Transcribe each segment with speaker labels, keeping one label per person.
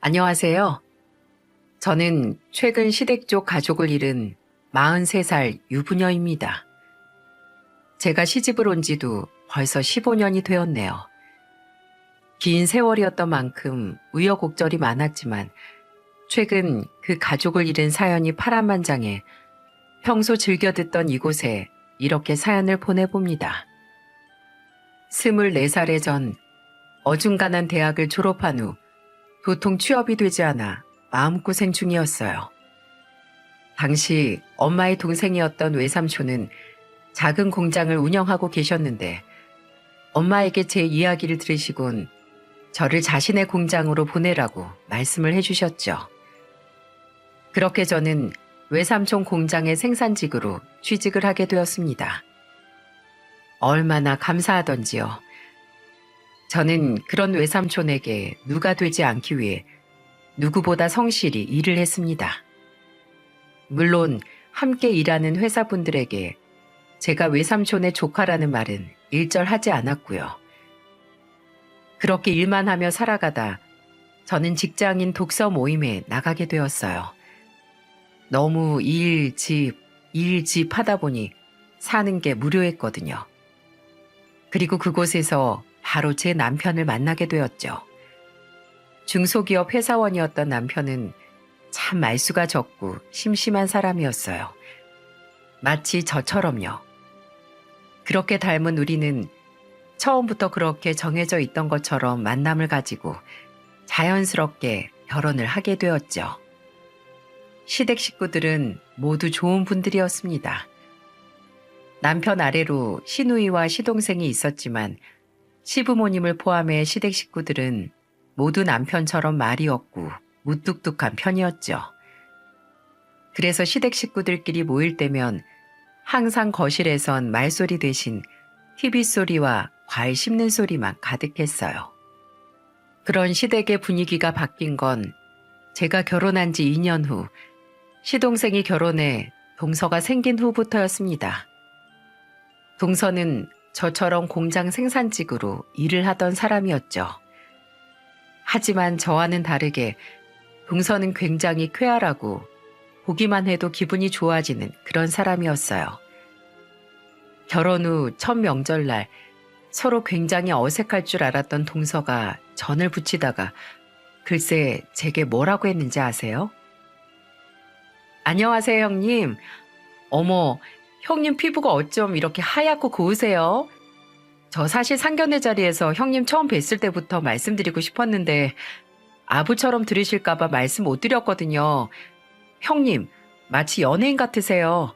Speaker 1: 안녕하세요. 저는 최근 시댁 쪽 가족을 잃은 43살 유부녀입니다. 제가 시집을 온 지도 벌써 15년이 되었네요. 긴 세월이었던 만큼 우여곡절이 많았지만 최근 그 가족을 잃은 사연이 파란만장해 평소 즐겨 듣던 이곳에 이렇게 사연을 보내봅니다. 24살에 전 어중간한 대학을 졸업한 후 도통 취업이 되지 않아 마음고생 중이었어요. 당시 엄마의 동생이었던 외삼촌은 작은 공장을 운영하고 계셨는데 엄마에게 제 이야기를 들으시곤 저를 자신의 공장으로 보내라고 말씀을 해주셨죠. 그렇게 저는 외삼촌 공장의 생산직으로 취직을 하게 되었습니다. 얼마나 감사하던지요. 저는 그런 외삼촌에게 누가 되지 않기 위해 누구보다 성실히 일을 했습니다. 물론 함께 일하는 회사분들에게 제가 외삼촌의 조카라는 말은 일절하지 않았고요. 그렇게 일만 하며 살아가다 저는 직장인 독서 모임에 나가게 되었어요. 너무 일, 집 하다 보니 사는 게 무료했거든요. 그리고 그곳에서 바로 제 남편을 만나게 되었죠. 중소기업 회사원이었던 남편은 참 말수가 적고 심심한 사람이었어요. 마치 저처럼요. 그렇게 닮은 우리는 처음부터 그렇게 정해져 있던 것처럼 만남을 가지고 자연스럽게 결혼을 하게 되었죠. 시댁 식구들은 모두 좋은 분들이었습니다. 남편 아래로 시누이와 시동생이 있었지만 시부모님을 포함해 시댁 식구들은 모두 남편처럼 말이 없고 무뚝뚝한 편이었죠. 그래서 시댁 식구들끼리 모일 때면 항상 거실에선 말소리 대신 TV 소리와 과일 씹는 소리만 가득했어요. 그런 시댁의 분위기가 바뀐 건 제가 결혼한 지 2년 후 시동생이 결혼해 동서가 생긴 후부터였습니다. 동서는 저처럼 공장 생산직으로 일을 하던 사람이었죠. 하지만 저와는 다르게 동서는 굉장히 쾌활하고 보기만 해도 기분이 좋아지는 그런 사람이었어요. 결혼 후 첫 명절날 서로 굉장히 어색할 줄 알았던 동서가 전을 붙이다가 글쎄 제게 뭐라고 했는지 아세요? 안녕하세요 형님. 어머, 형님 피부가 어쩜 이렇게 하얗고 고우세요? 저 사실 상견례 자리에서 형님 처음 뵀을 때부터 말씀드리고 싶었는데 아부처럼 들으실까봐 말씀 못 드렸거든요. 형님, 마치 연예인 같으세요.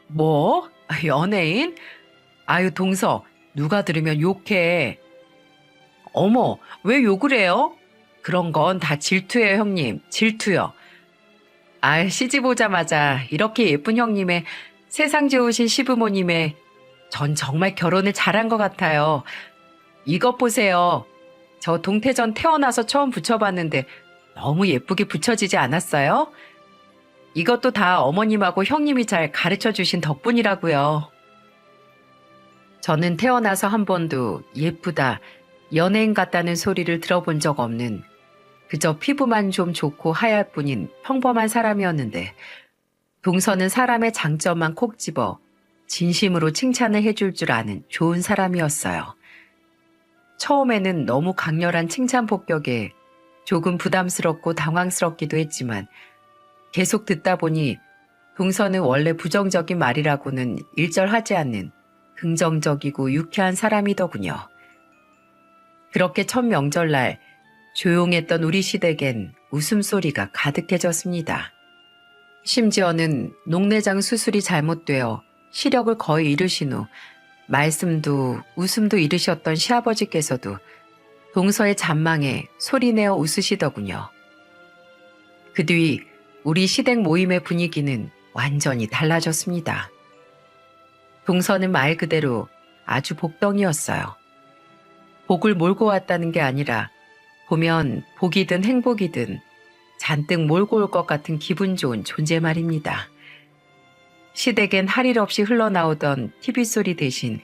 Speaker 1: 뭐? 연예인? 아유, 동서, 누가 들으면 욕해. 어머, 왜 욕을 해요? 그런 건 다 질투예요, 형님. 질투요. 아, 시집 오자마자 이렇게 예쁜 형님의 세상 좋으신 시부모님의 전 정말 결혼을 잘한 것 같아요. 이것 보세요. 저 동태전 태어나서 처음 붙여봤는데 너무 예쁘게 붙여지지 않았어요? 이것도 다 어머님하고 형님이 잘 가르쳐 주신 덕분이라고요. 저는 태어나서 한 번도 예쁘다, 연예인 같다는 소리를 들어본 적 없는 그저 피부만 좀 좋고 하얄 뿐인 평범한 사람이었는데 동서는 사람의 장점만 콕 집어 진심으로 칭찬을 해줄 줄 아는 좋은 사람이었어요. 처음에는 너무 강렬한 칭찬 폭격에 조금 부담스럽고 당황스럽기도 했지만 계속 듣다 보니 동서는 원래 부정적인 말이라고는 일절하지 않는 긍정적이고 유쾌한 사람이더군요. 그렇게 첫 명절날 조용했던 우리 시댁엔 웃음소리가 가득해졌습니다. 심지어는 녹내장 수술이 잘못되어 시력을 거의 잃으신 후 말씀도 웃음도 잃으셨던 시아버지께서도 동서의 잔망에 소리내어 웃으시더군요. 그 뒤 우리 시댁 모임의 분위기는 완전히 달라졌습니다. 동서는 말 그대로 아주 복덩이였어요. 복을 몰고 왔다는 게 아니라 보면 복이든 행복이든 잔뜩 몰고 올 것 같은 기분 좋은 존재 말입니다. 시댁엔 할 일 없이 흘러나오던 TV 소리 대신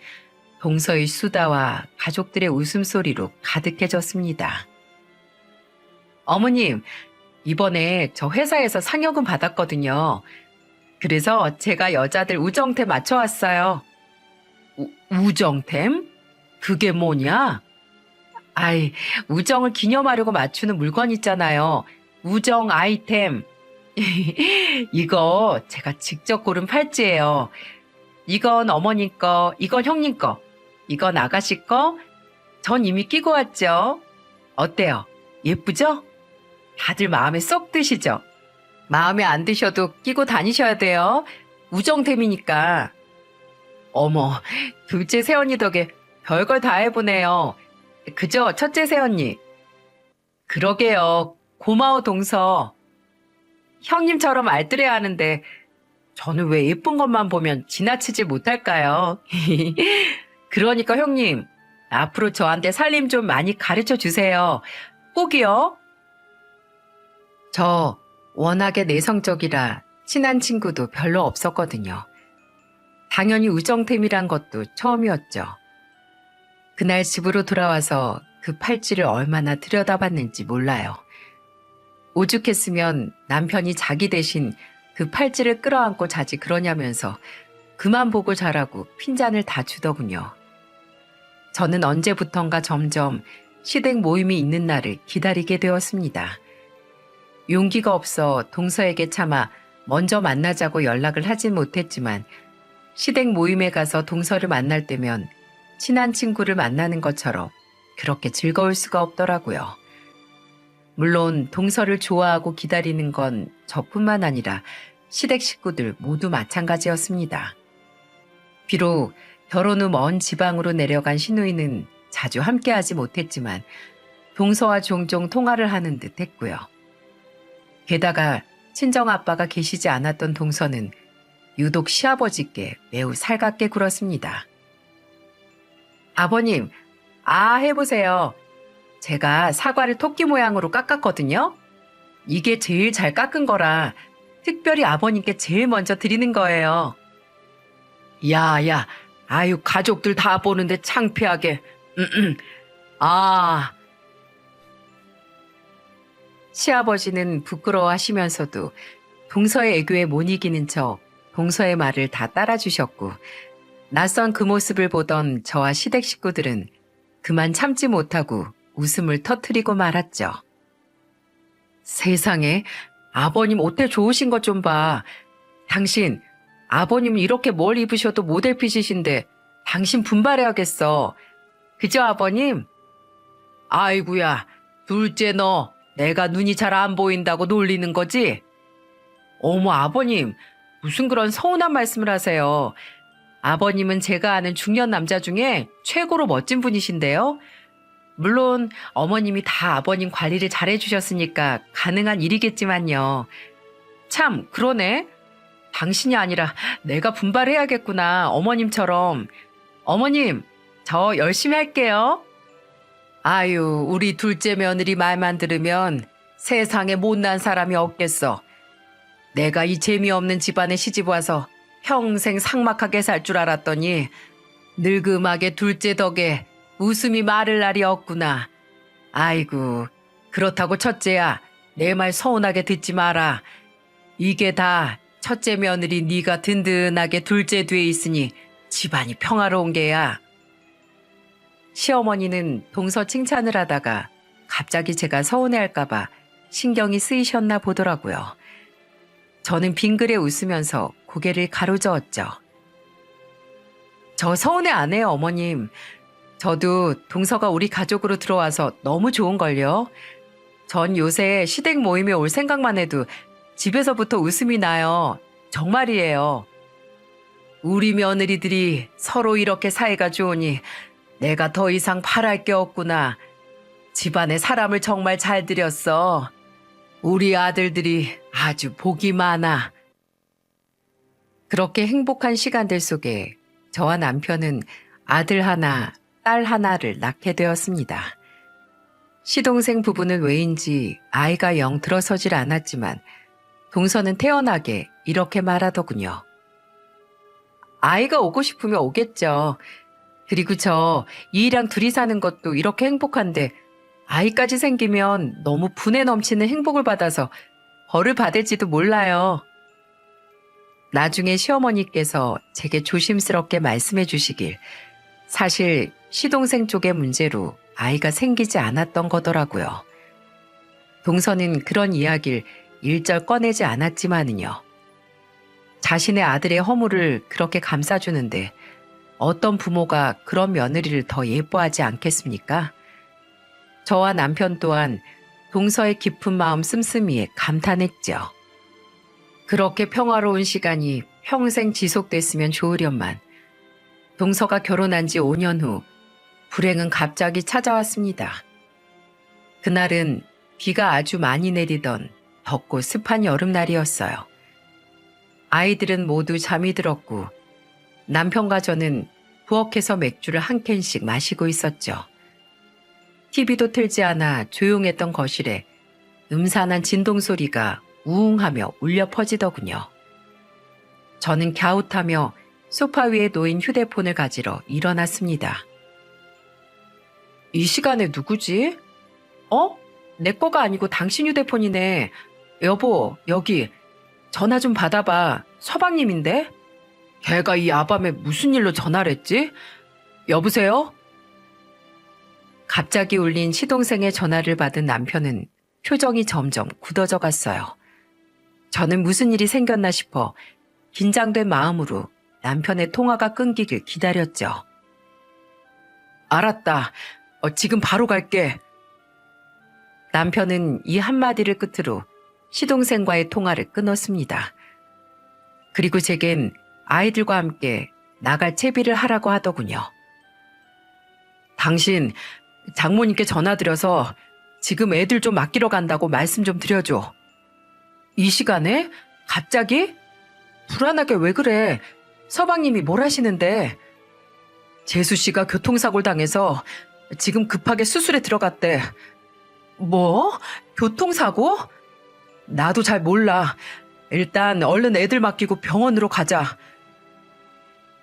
Speaker 1: 동서의 수다와 가족들의 웃음소리로 가득해졌습니다. 어머님, 이번에 저 회사에서 상여금 받았거든요. 그래서 제가 여자들 우정템 맞춰왔어요. 우정템? 그게 뭐냐? 아이, 우정을 기념하려고 맞추는 물건 있잖아요. 우정 아이템. 이거 제가 직접 고른 팔찌예요. 이건 어머님 거, 이건 형님 거, 이건 아가씨 거, 전 이미 끼고 왔죠. 어때요? 예쁘죠? 다들 마음에 쏙 드시죠? 마음에 안 드셔도 끼고 다니셔야 돼요. 우정템이니까. 어머, 둘째 새언니 덕에 별걸 다 해보네요. 그죠, 첫째 새언니? 그러게요. 고마워, 동서. 형님처럼 알뜰해야 하는데 저는 왜 예쁜 것만 보면 지나치지 못할까요? 그러니까 형님, 앞으로 저한테 살림 좀 많이 가르쳐 주세요. 꼭이요. 저 워낙에 내성적이라 친한 친구도 별로 없었거든요. 당연히 우정템이란 것도 처음이었죠. 그날 집으로 돌아와서 그 팔찌를 얼마나 들여다봤는지 몰라요. 오죽했으면 남편이 자기 대신 그 팔찌를 끌어안고 자지 그러냐면서 그만 보고 자라고 핀잔을 다 주더군요. 저는 언제부턴가 점점 시댁 모임이 있는 날을 기다리게 되었습니다. 용기가 없어 동서에게 차마 먼저 만나자고 연락을 하진 못했지만 시댁 모임에 가서 동서를 만날 때면 친한 친구를 만나는 것처럼 그렇게 즐거울 수가 없더라고요. 물론 동서를 좋아하고 기다리는 건 저뿐만 아니라 시댁 식구들 모두 마찬가지였습니다. 비록 결혼 후 먼 지방으로 내려간 시누이는 자주 함께하지 못했지만 동서와 종종 통화를 하는 듯 했고요. 게다가 친정아빠가 계시지 않았던 동서는 유독 시아버지께 매우 살갑게 굴었습니다. 아버님, 해보세요. 제가 사과를 토끼 모양으로 깎았거든요. 이게 제일 잘 깎은 거라 특별히 아버님께 제일 먼저 드리는 거예요. 야, 아유, 가족들 다 보는데 창피하게. 시아버지는 부끄러워하시면서도 동서의 애교에 못 이기는 척 동서의 말을 다 따라주셨고 낯선 그 모습을 보던 저와 시댁 식구들은 그만 참지 못하고 웃음을 터뜨리고 말았죠. 세상에, 아버님 옷대 좋으신 것 좀 봐. 당신, 아버님은 이렇게 뭘 입으셔도 모델핏이신데 당신 분발해야겠어. 그죠, 아버님? 아이구야, 둘째 너 내가 눈이 잘 안 보인다고 놀리는 거지? 어머, 아버님, 무슨 그런 서운한 말씀을 하세요. 아버님은 제가 아는 중년 남자 중에 최고로 멋진 분이신데요. 물론 어머님이 다 아버님 관리를 잘해주셨으니까 가능한 일이겠지만요. 참, 그러네. 당신이 아니라 내가 분발해야겠구나, 어머님처럼. 어머님, 저 열심히 할게요. 아유, 우리 둘째 며느리 말만 들으면 세상에 못난 사람이 없겠어. 내가 이 재미없는 집안에 시집 와서 평생 삭막하게 살 줄 알았더니 늙음하게 둘째 덕에 웃음이 마를 날이 없구나. 아이고, 그렇다고 첫째야, 내 말 서운하게 듣지 마라. 이게 다 첫째 며느리 네가 든든하게 둘째 뒤에 있으니 집안이 평화로운 게야. 시어머니는 동서 칭찬을 하다가 갑자기 제가 서운해할까봐 신경이 쓰이셨나 보더라고요. 저는 빙그레 웃으면서 고개를 가로저었죠. 저 서운해 안 해요, 어머님. 저도 동서가 우리 가족으로 들어와서 너무 좋은걸요. 전 요새 시댁 모임에 올 생각만 해도 집에서부터 웃음이 나요. 정말이에요. 우리 며느리들이 서로 이렇게 사이가 좋으니 내가 더 이상 바랄 게 없구나. 집안에 사람을 정말 잘 들였어. 우리 아들들이 아주 복이 많아. 그렇게 행복한 시간들 속에 저와 남편은 아들 하나, 딸 하나를 낳게 되었습니다. 시동생 부부는 왜인지 아이가 영 들어서질 않았지만 동서는 태연하게 이렇게 말하더군요. 아이가 오고 싶으면 오겠죠. 그리고 저 이이랑 둘이 사는 것도 이렇게 행복한데 아이까지 생기면 너무 분에 넘치는 행복을 받아서 벌을 받을지도 몰라요. 나중에 시어머니께서 제게 조심스럽게 말씀해 주시길 사실 시동생 쪽의 문제로 아이가 생기지 않았던 거더라고요. 동서는 그런 이야기를 일절 꺼내지 않았지만은요. 자신의 아들의 허물을 그렇게 감싸주는데 어떤 부모가 그런 며느리를 더 예뻐하지 않겠습니까? 저와 남편 또한 동서의 깊은 마음 씀씀이에 감탄했죠. 그렇게 평화로운 시간이 평생 지속됐으면 좋으련만 동서가 결혼한 지 5년 후 불행은 갑자기 찾아왔습니다. 그날은 비가 아주 많이 내리던 덥고 습한 여름날이었어요. 아이들은 모두 잠이 들었고 남편과 저는 부엌에서 맥주를 한 캔씩 마시고 있었죠. TV도 틀지 않아 조용했던 거실에 음산한 진동 소리가 우웅하며 울려 퍼지더군요. 저는 갸웃하며 소파 위에 놓인 휴대폰을 가지러 일어났습니다. 이 시간에 누구지? 내 거가 아니고 당신 휴대폰이네. 여보, 여기 전화 좀 받아봐. 서방님인데? 걔가 이 야밤에 무슨 일로 전화를 했지? 여보세요? 갑자기 울린 시동생의 전화를 받은 남편은 표정이 점점 굳어져 갔어요. 저는 무슨 일이 생겼나 싶어 긴장된 마음으로 남편의 통화가 끊기길 기다렸죠. 알았다. 지금 바로 갈게. 남편은 이 한마디를 끝으로 시동생과의 통화를 끊었습니다. 그리고 제겐 아이들과 함께 나갈 채비를 하라고 하더군요. 당신 장모님께 전화드려서 지금 애들 좀 맡기러 간다고 말씀 좀 드려줘. 이 시간에? 갑자기? 불안하게 왜 그래? 서방님이 뭘 하시는데? 재수 씨가 교통사고를 당해서 지금 급하게 수술에 들어갔대. 뭐? 교통사고? 나도 잘 몰라. 일단 얼른 애들 맡기고 병원으로 가자.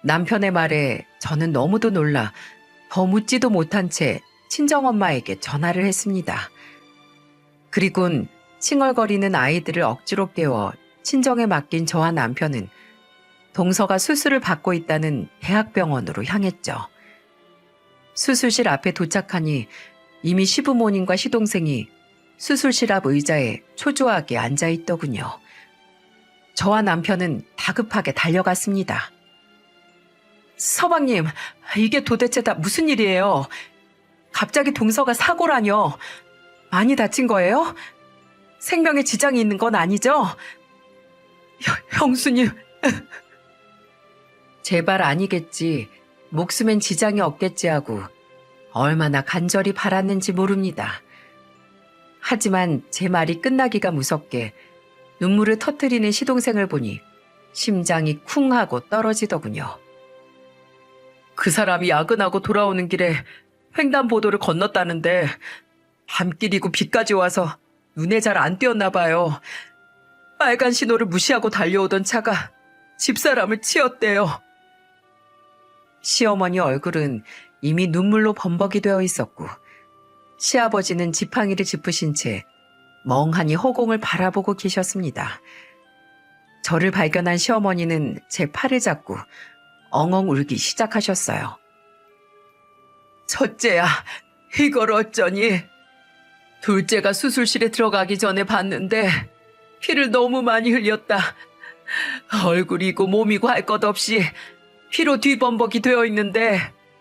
Speaker 1: 남편의 말에 저는 너무도 놀라 더 묻지도 못한 채 친정엄마에게 전화를 했습니다. 그리곤 칭얼거리는 아이들을 억지로 깨워 친정에 맡긴 저와 남편은 동서가 수술을 받고 있다는 대학병원으로 향했죠. 수술실 앞에 도착하니 이미 시부모님과 시동생이 수술실 앞 의자에 초조하게 앉아 있더군요. 저와 남편은 다급하게 달려갔습니다. 서방님, 이게 도대체 다 무슨 일이에요? 갑자기 동서가 사고라뇨. 많이 다친 거예요? 생명에 지장이 있는 건 아니죠? 형수님. 제발 아니겠지. 목숨엔 지장이 없겠지 하고 얼마나 간절히 바랐는지 모릅니다. 하지만 제 말이 끝나기가 무섭게 눈물을 터뜨리는 시동생을 보니 심장이 쿵 하고 떨어지더군요. 그 사람이 야근하고 돌아오는 길에 횡단보도를 건넜다는데 밤길이고 비까지 와서 눈에 잘 안 띄었나 봐요. 빨간 신호를 무시하고 달려오던 차가 집사람을 치었대요. 시어머니 얼굴은 이미 눈물로 범벅이 되어 있었고 시아버지는 지팡이를 짚으신 채 멍하니 허공을 바라보고 계셨습니다. 저를 발견한 시어머니는 제 팔을 잡고 엉엉 울기 시작하셨어요. 첫째야, 이걸 어쩌니? 둘째가 수술실에 들어가기 전에 봤는데 피를 너무 많이 흘렸다. 얼굴이고 몸이고 할 것 없이 피로 뒤범벅이 되어 있는데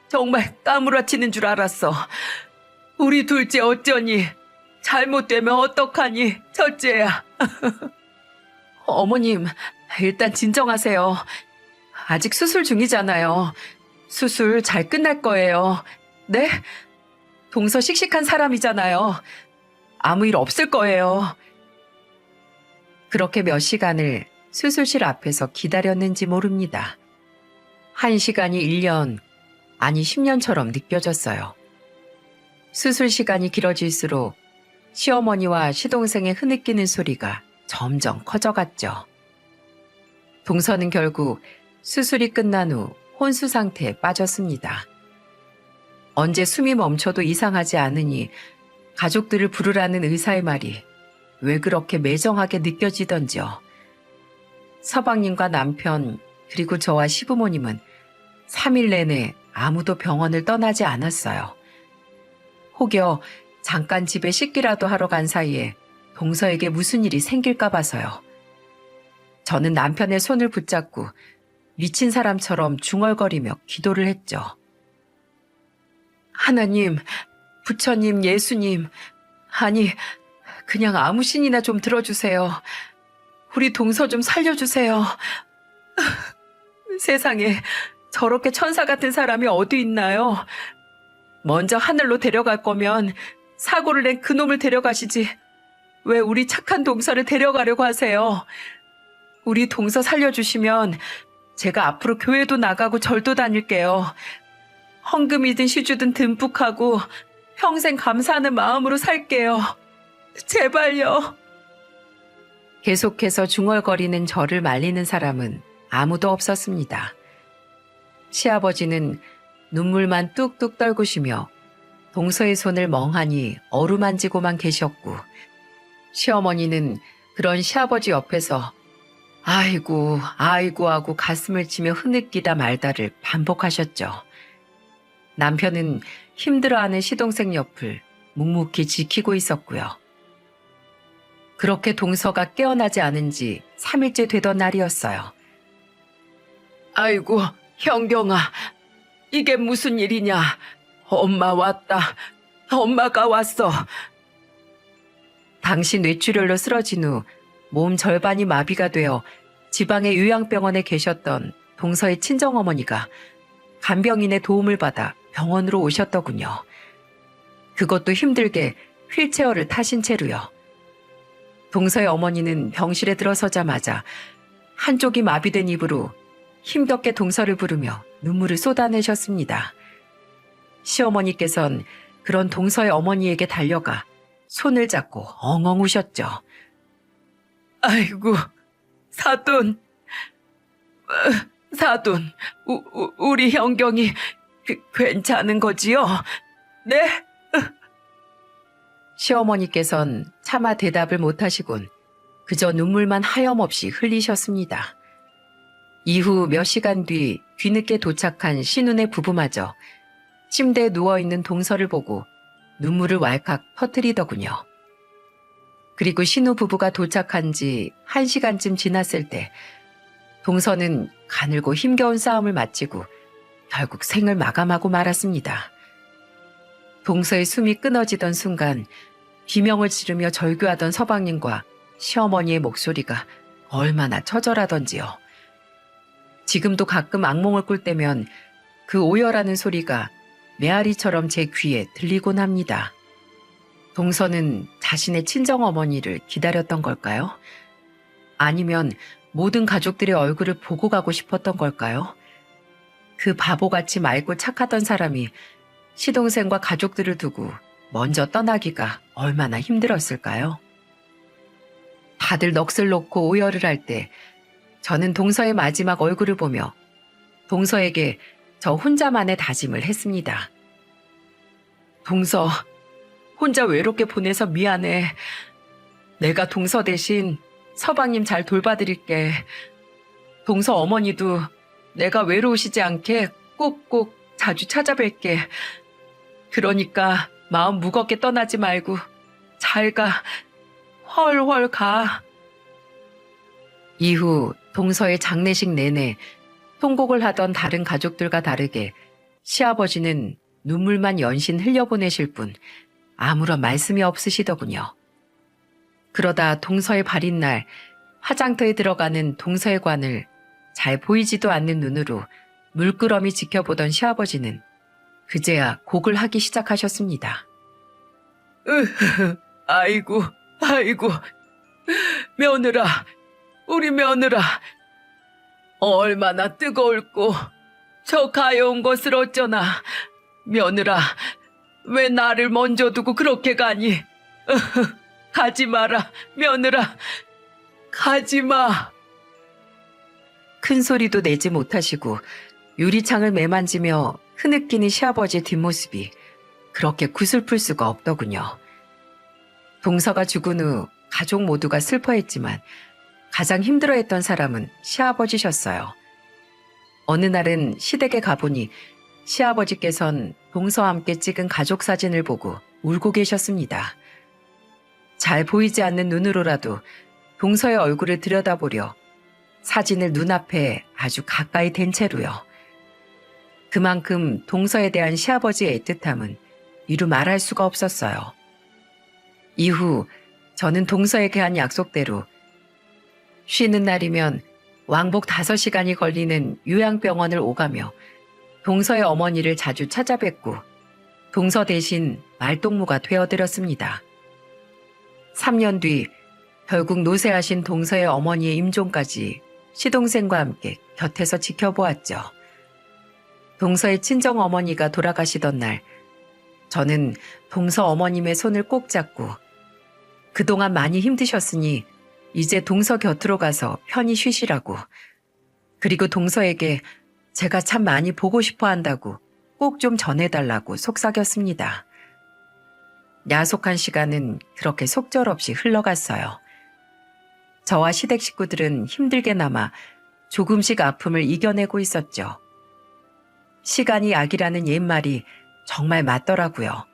Speaker 1: 정말 까무라치는 줄 알았어. 우리 둘째 어쩌니? 잘못되면 어떡하니? 첫째야. 어머님, 일단 진정하세요. 아직 수술 중이잖아요. 수술 잘 끝날 거예요. 네? 동서 씩씩한 사람이잖아요. 아무 일 없을 거예요. 그렇게 몇 시간을 수술실 앞에서 기다렸는지 모릅니다. 1시간이 1년, 아니 10년처럼 느껴졌어요. 수술 시간이 길어질수록 시어머니와 시동생의 흐느끼는 소리가 점점 커져갔죠. 동서는 결국 수술이 끝난 후 혼수 상태에 빠졌습니다. 언제 숨이 멈춰도 이상하지 않으니 가족들을 부르라는 의사의 말이 왜 그렇게 매정하게 느껴지던지요. 서방님과 남편 그리고 저와 시부모님은 3일 내내 아무도 병원을 떠나지 않았어요. 혹여 잠깐 집에 씻기라도 하러 간 사이에 동서에게 무슨 일이 생길까 봐서요. 저는 남편의 손을 붙잡고 미친 사람처럼 중얼거리며 기도를 했죠. 하나님, 부처님, 예수님, 아니 그냥 아무 신이나 좀 들어주세요. 우리 동서 좀 살려주세요. 세상에 저렇게 천사 같은 사람이 어디 있나요? 먼저 하늘로 데려갈 거면 사고를 낸 그놈을 데려가시지. 왜 우리 착한 동서를 데려가려고 하세요? 우리 동서 살려주시면 제가 앞으로 교회도 나가고 절도 다닐게요. 헌금이든 시주든 듬뿍 하고 평생 감사하는 마음으로 살게요. 제발요. 계속해서 중얼거리는 저를 말리는 사람은 아무도 없었습니다. 시아버지는 눈물만 뚝뚝 떨구시며 동서의 손을 멍하니 어루만지고만 계셨고, 시어머니는 그런 시아버지 옆에서 아이고 아이고 하고 가슴을 치며 흐느끼다 말다를 반복하셨죠. 남편은 힘들어하는 시동생 옆을 묵묵히 지키고 있었고요. 그렇게 동서가 깨어나지 않은 지 3일째 되던 날이었어요. 아이고 형경아, 이게 무슨 일이냐. 엄마 왔다. 엄마가 왔어. 당시 뇌출혈로 쓰러진 후 몸 절반이 마비가 되어 지방의 요양병원에 계셨던 동서의 친정어머니가 간병인의 도움을 받아 병원으로 오셨더군요. 그것도 힘들게 휠체어를 타신 채로요. 동서의 어머니는 병실에 들어서자마자 한쪽이 마비된 입으로 힘겹게 동서를 부르며 눈물을 쏟아내셨습니다. 시어머니께선 그런 동서의 어머니에게 달려가 손을 잡고 엉엉 우셨죠. 아이고, 사돈, 우리 형경이 괜찮은 거지요? 네? 시어머니께선 차마 대답을 못하시곤 그저 눈물만 하염없이 흘리셨습니다. 이후 몇 시간 뒤 뒤늦게 도착한 신운의 부부마저 침대에 누워있는 동서를 보고 눈물을 왈칵 터뜨리더군요. 그리고 신우 부부가 도착한 지 1시간쯤 지났을 때 동서는 가늘고 힘겨운 싸움을 마치고 결국 생을 마감하고 말았습니다. 동서의 숨이 끊어지던 순간 비명을 지르며 절규하던 서방님과 시어머니의 목소리가 얼마나 처절하던지요. 지금도 가끔 악몽을 꿀 때면 그 오열하는 소리가 메아리처럼 제 귀에 들리곤 합니다. 동서는 자신의 친정어머니를 기다렸던 걸까요? 아니면 모든 가족들의 얼굴을 보고 가고 싶었던 걸까요? 그 바보같이 맑고 착하던 사람이 시동생과 가족들을 두고 먼저 떠나기가 얼마나 힘들었을까요? 다들 넋을 놓고 오열을 할 때 저는 동서의 마지막 얼굴을 보며 동서에게 저 혼자만의 다짐을 했습니다. 동서, 혼자 외롭게 보내서 미안해. 내가 동서 대신 서방님 잘 돌봐드릴게. 동서 어머니도 내가 외로우시지 않게 꼭꼭 자주 찾아뵐게. 그러니까 마음 무겁게 떠나지 말고 잘 가. 훨훨 가. 이후 동서의 장례식 내내 통곡을 하던 다른 가족들과 다르게 시아버지는 눈물만 연신 흘려보내실 뿐 아무런 말씀이 없으시더군요. 그러다 동서의 발인 날 화장터에 들어가는 동서의 관을 잘 보이지도 않는 눈으로 물끄러미 지켜보던 시아버지는 그제야 곡을 하기 시작하셨습니다. 아이고, 아이고, 며느라, 우리 며느라, 얼마나 뜨거울꼬. 저 가여운 것을 어쩌나. 며느라, 왜 나를 먼저 두고 그렇게 가니? 가지 마라, 며느라, 가지 마. 큰 소리도 내지 못하시고 유리창을 매만지며 흐느끼는 시아버지의 뒷모습이 그렇게 구슬플 수가 없더군요. 동서가 죽은 후 가족 모두가 슬퍼했지만 가장 힘들어했던 사람은 시아버지셨어요. 어느 날은 시댁에 가보니 시아버지께선 동서와 함께 찍은 가족 사진을 보고 울고 계셨습니다. 잘 보이지 않는 눈으로라도 동서의 얼굴을 들여다보려 사진을 눈앞에 아주 가까이 댄 채로요. 그만큼 동서에 대한 시아버지의 애틋함은 이루 말할 수가 없었어요. 이후 저는 동서에게 한 약속대로 쉬는 날이면 왕복 5시간이 걸리는 요양병원을 오가며 동서의 어머니를 자주 찾아뵙고 동서 대신 말동무가 되어드렸습니다. 3년 뒤 결국 노쇠하신 동서의 어머니의 임종까지 시동생과 함께 곁에서 지켜보았죠. 동서의 친정 어머니가 돌아가시던 날 저는 동서 어머님의 손을 꼭 잡고 그동안 많이 힘드셨으니 이제 동서 곁으로 가서 편히 쉬시라고, 그리고 동서에게 제가 참 많이 보고 싶어 한다고 꼭 좀 전해달라고 속삭였습니다. 야속한 시간은 그렇게 속절없이 흘러갔어요. 저와 시댁 식구들은 힘들게나마 조금씩 아픔을 이겨내고 있었죠. 시간이 약이라는 옛말이 정말 맞더라고요.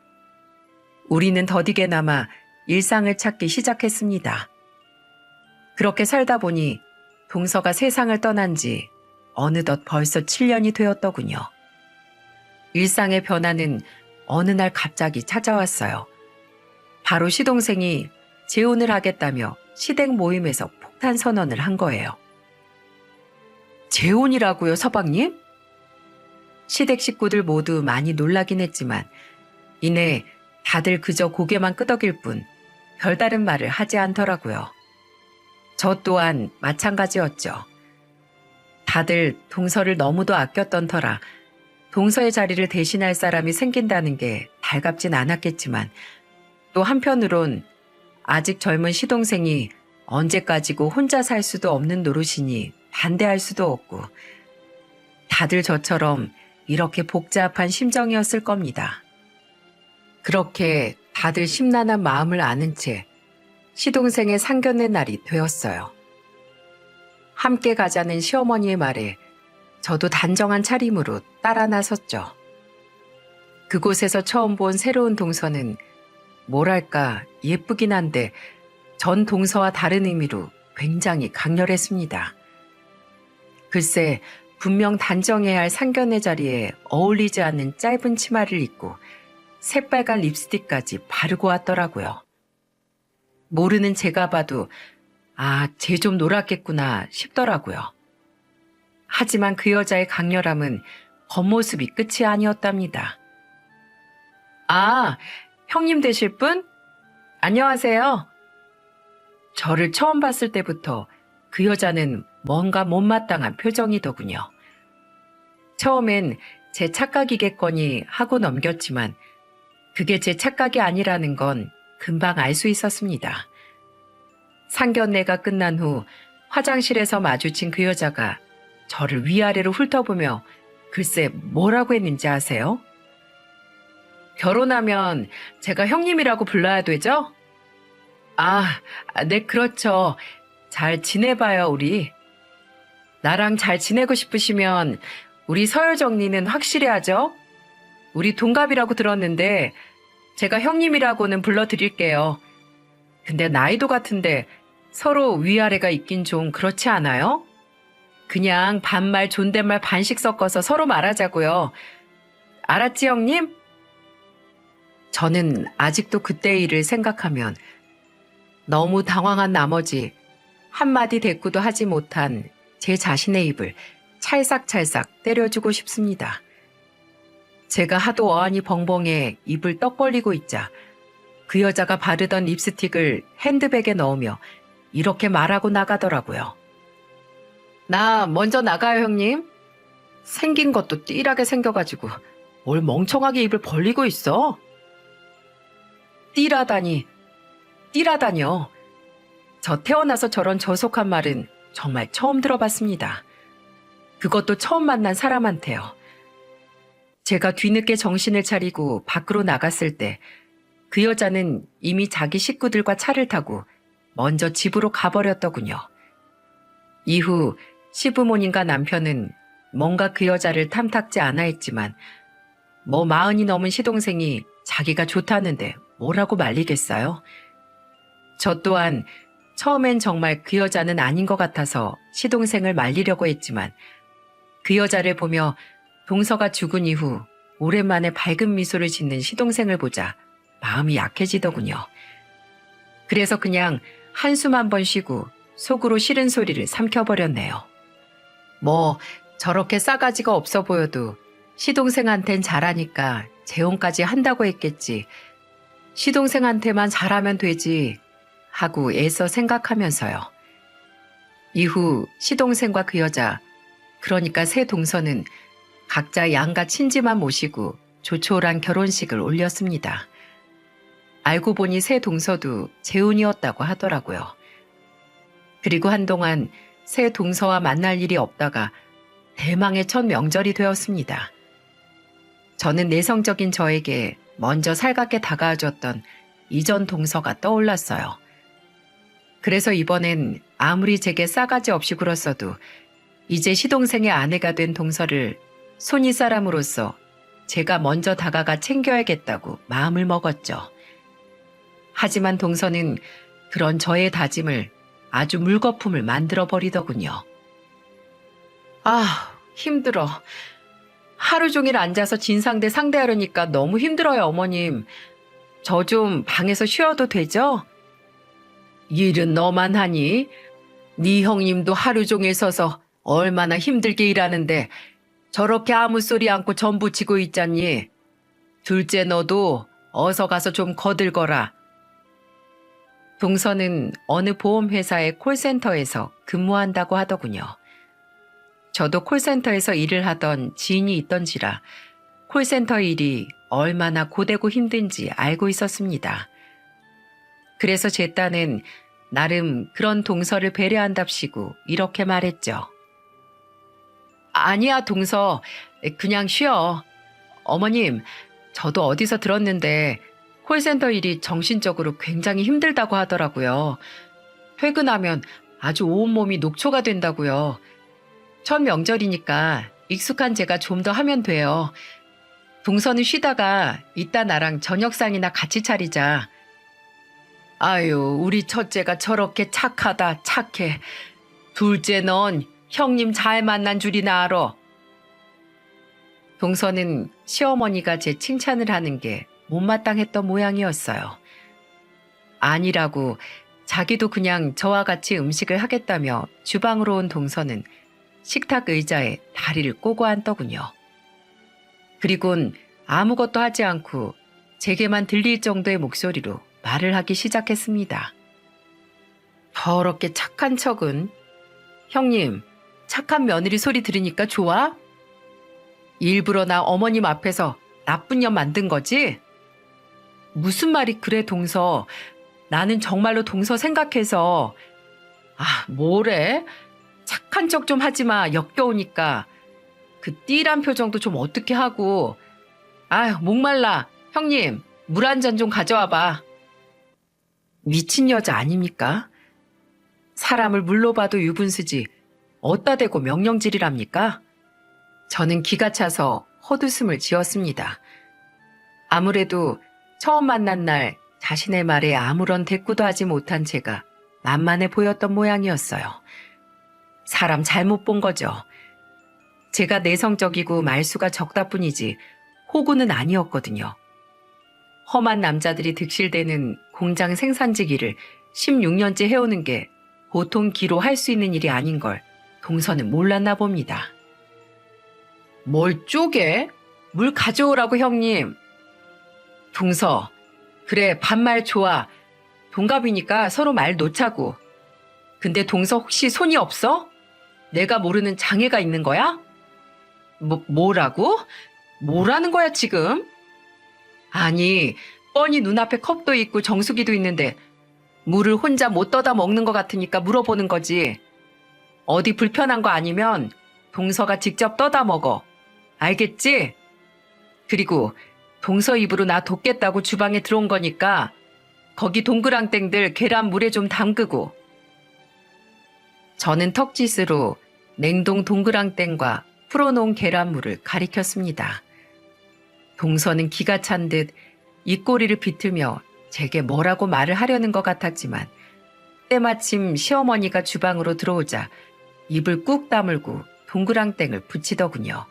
Speaker 1: 우리는 더디게나마 일상을 찾기 시작했습니다. 그렇게 살다 보니 동서가 세상을 떠난 지 어느덧 벌써 7년이 되었더군요. 일상의 변화는 어느 날 갑자기 찾아왔어요. 바로 시동생이 재혼을 하겠다며 시댁 모임에서 폭탄 선언을 한 거예요. 재혼이라고요, 서방님? 시댁 식구들 모두 많이 놀라긴 했지만 이내 다들 그저 고개만 끄덕일 뿐 별다른 말을 하지 않더라고요. 저 또한 마찬가지였죠. 다들 동서를 너무도 아꼈던 터라 동서의 자리를 대신할 사람이 생긴다는 게 달갑진 않았겠지만 또 한편으론 아직 젊은 시동생이 언제까지고 혼자 살 수도 없는 노릇이니 반대할 수도 없고 다들 저처럼 이렇게 복잡한 심정이었을 겁니다. 그렇게 다들 심란한 마음을 아는 채 시동생의 상견례 날이 되었어요. 함께 가자는 시어머니의 말에 저도 단정한 차림으로 따라 나섰죠. 그곳에서 처음 본 새로운 동서는 뭐랄까 예쁘긴 한데 전 동서와 다른 의미로 굉장히 강렬했습니다. 글쎄 분명 단정해야 할 상견례 자리에 어울리지 않는 짧은 치마를 입고 새빨간 립스틱까지 바르고 왔더라고요. 모르는 제가 봐도 쟤 좀 놀았겠구나 싶더라고요. 하지만 그 여자의 강렬함은 겉모습이 끝이 아니었답니다. 형님 되실 분? 안녕하세요. 저를 처음 봤을 때부터 그 여자는 뭔가 못마땅한 표정이더군요. 처음엔 제 착각이겠거니 하고 넘겼지만 그게 제 착각이 아니라는 건 금방 알 수 있었습니다. 상견례가 끝난 후 화장실에서 마주친 그 여자가 저를 위아래로 훑어보며 글쎄 뭐라고 했는지 아세요? 결혼하면 제가 형님이라고 불러야 되죠? 네, 그렇죠. 잘 지내봐요, 우리. 나랑 잘 지내고 싶으시면 우리 서열 정리는 확실히 하죠? 우리 동갑이라고 들었는데 제가 형님이라고는 불러드릴게요. 근데 나이도 같은데 서로 위아래가 있긴 좀 그렇지 않아요? 그냥 반말 존댓말 반씩 섞어서 서로 말하자고요. 알았지, 형님? 저는 아직도 그때의 일을 생각하면 너무 당황한 나머지 한마디 대꾸도 하지 못한 제 자신의 입을 찰싹찰싹 때려주고 싶습니다. 제가 하도 어안이 벙벙해 입을 떡 벌리고 있자 그 여자가 바르던 립스틱을 핸드백에 넣으며 이렇게 말하고 나가더라고요. 나 먼저 나가요, 형님. 생긴 것도 띠라게 생겨가지고 뭘 멍청하게 입을 벌리고 있어. 띠라다니요. 저 태어나서 저런 저속한 말은 정말 처음 들어봤습니다. 그것도 처음 만난 사람한테요. 제가 뒤늦게 정신을 차리고 밖으로 나갔을 때 그 여자는 이미 자기 식구들과 차를 타고 먼저 집으로 가버렸더군요. 이후 시부모님과 남편은 뭔가 그 여자를 탐탁지 않아 했지만 뭐 40이 넘은 시동생이 자기가 좋다는데 뭐라고 말리겠어요? 저 또한 처음엔 정말 그 여자는 아닌 것 같아서 시동생을 말리려고 했지만 그 여자를 보며 동서가 죽은 이후 오랜만에 밝은 미소를 짓는 시동생을 보자 마음이 약해지더군요. 그래서 그냥 한숨 한번 쉬고 속으로 싫은 소리를 삼켜버렸네요. 뭐 저렇게 싸가지가 없어 보여도 시동생한텐 잘하니까 재혼까지 한다고 했겠지. 시동생한테만 잘하면 되지 하고 애써 생각하면서요. 이후 시동생과 그 여자, 그러니까 새 동서는 각자 양가 친지만 모시고 조촐한 결혼식을 올렸습니다. 알고 보니 새 동서도 재혼이었다고 하더라고요. 그리고 한동안 새 동서와 만날 일이 없다가 대망의 첫 명절이 되었습니다. 저는 내성적인 저에게 먼저 살갑게 다가와줬던 이전 동서가 떠올랐어요. 그래서 이번엔 아무리 제게 싸가지 없이 굴었어도 이제 시동생의 아내가 된 동서를 손이 사람으로서 제가 먼저 다가가 챙겨야겠다고 마음을 먹었죠. 하지만 동서는 그런 저의 다짐을 아주 물거품을 만들어버리더군요. 아, 힘들어. 하루 종일 앉아서 진상대 상대하려니까 너무 힘들어요, 어머님. 저 좀 방에서 쉬어도 되죠? 일은 너만 하니? 네 형님도 하루 종일 서서 얼마나 힘들게 일하는데 저렇게 아무 소리 않고 전부 지고 있잖니. 둘째 너도 어서 가서 좀 거들거라. 동서는 어느 보험회사의 콜센터에서 근무한다고 하더군요. 저도 콜센터에서 일을 하던 지인이 있던지라 콜센터 일이 얼마나 고되고 힘든지 알고 있었습니다. 그래서 제 딴은 나름 그런 동서를 배려한답시고 이렇게 말했죠. 아니야, 동서. 그냥 쉬어. 어머님, 저도 어디서 들었는데 콜센터 일이 정신적으로 굉장히 힘들다고 하더라고요. 퇴근하면 아주 온몸이 녹초가 된다고요. 첫 명절이니까 익숙한 제가 좀 더 하면 돼요. 동서는 쉬다가 이따 나랑 저녁상이나 같이 차리자. 아유, 우리 첫째가 저렇게 착하다, 착해. 둘째 넌 형님 잘 만난 줄이나 알아. 동서는 시어머니가 제 칭찬을 하는 게 못마땅했던 모양이었어요. 아니라고 자기도 그냥 저와 같이 음식을 하겠다며 주방으로 온 동서는 식탁 의자에 다리를 꼬고 앉더군요. 그리곤 아무것도 하지 않고 제게만 들릴 정도의 목소리로 말을 하기 시작했습니다. 더럽게 착한 척은. 형님, 착한 며느리 소리 들으니까 좋아? 일부러 나 어머님 앞에서 나쁜 년 만든 거지? 무슨 말이 그래, 동서. 나는 정말로 동서 생각해서. 아, 뭐래? 착한 척 좀 하지 마, 역겨우니까. 그 띠란 표정도 좀 어떻게 하고. 아휴, 목말라. 형님, 물 한 잔 좀 가져와 봐. 미친 여자 아닙니까? 사람을 물로 봐도 유분수지 어따 대고 명령질이랍니까? 저는 기가 차서 헛웃음을 지었습니다. 아무래도 처음 만난 날 자신의 말에 아무런 대꾸도 하지 못한 제가 만만해 보였던 모양이었어요. 사람 잘못 본 거죠. 제가 내성적이고 말수가 적다 뿐이지 호구는 아니었거든요. 험한 남자들이 득실대는 공장 생산직 일을 16년째 해오는 게 보통 기로 할 수 있는 일이 아닌 걸 동서는 몰랐나 봅니다. 뭘 쪼개? 물 가져오라고, 형님. 동서, 그래, 반말 좋아. 동갑이니까 서로 말 놓자고. 근데 동서 혹시 손이 없어? 내가 모르는 장애가 있는 거야? 뭐라고? 뭐라는 거야, 지금? 아니, 뻔히 눈앞에 컵도 있고 정수기도 있는데 물을 혼자 못 떠다 먹는 것 같으니까 물어보는 거지. 어디 불편한 거 아니면 동서가 직접 떠다 먹어. 알겠지? 그리고 동서 입으로 나 돕겠다고 주방에 들어온 거니까 거기 동그랑땡들 계란 물에 좀 담그고. 저는 턱짓으로 냉동 동그랑땡과 풀어놓은 계란물을 가리켰습니다. 동서는 기가 찬 듯 입꼬리를 비틀며 제게 뭐라고 말을 하려는 것 같았지만 때마침 시어머니가 주방으로 들어오자 입을 꾹 다물고 동그랑땡을 붙이더군요.